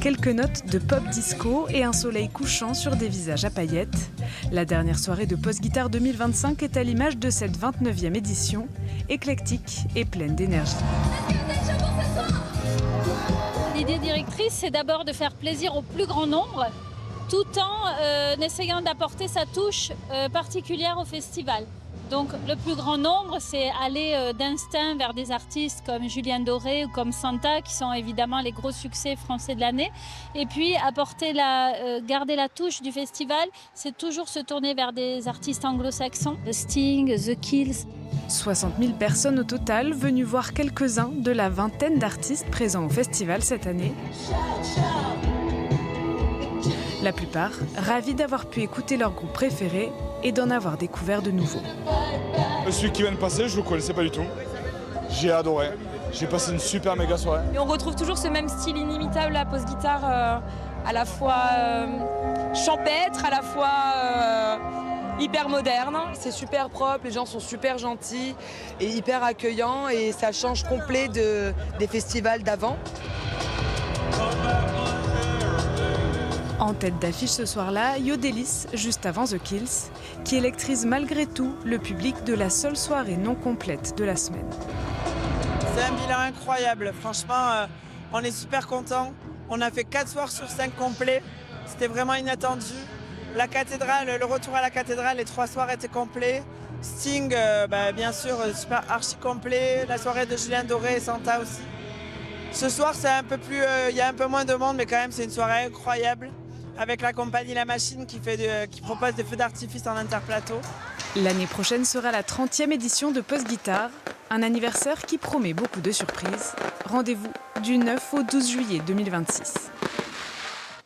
Quelques notes de pop disco et un soleil couchant sur des visages à paillettes. La dernière soirée de Post Guitare 2025 est à l'image de cette 29e édition, éclectique et pleine d'énergie. L'idée directrice, c'est d'abord de faire plaisir au plus grand nombre, tout en essayant d'apporter sa touche particulière au festival. Donc le plus grand nombre, c'est aller d'instinct vers des artistes comme Julien Doré ou comme Santa, qui sont évidemment les gros succès français de l'année. Et puis garder la touche du festival, c'est toujours se tourner vers des artistes anglo-saxons, Sting, The Kills. 60 000 personnes au total, venues voir quelques-uns de la vingtaine d'artistes présents au festival cette année. La plupart ravis d'avoir pu écouter leur groupe préféré et d'en avoir découvert de nouveaux. Celui qui vient de passer, je ne le connaissais pas du tout. J'ai adoré. J'ai passé une super méga soirée. Et on retrouve toujours ce même style inimitable à Post Guitare, à la fois champêtre, à la fois hyper moderne. C'est super propre, les gens sont super gentils et hyper accueillants et ça change complet des festivals d'avant. En tête d'affiche ce soir-là, Yodelis, juste avant The Kills, qui électrise malgré tout le public de la seule soirée non complète de la semaine. C'est un bilan incroyable, franchement, on est super contents. On a fait 4 soirs sur 5 complets, c'était vraiment inattendu. La cathédrale, le retour à la cathédrale, les 3 soirs étaient complets. Sting, bien sûr, super archi complet. La soirée de Julien Doré et Santa aussi. Ce soir, c'est un peu plus, il y a un peu moins de monde, mais quand même, c'est une soirée incroyable. Avec la compagnie La Machine qui propose des feux d'artifice en interplateau. L'année prochaine sera la 30e édition de Post Guitare, un anniversaire qui promet beaucoup de surprises. Rendez-vous du 9 au 12 juillet 2026.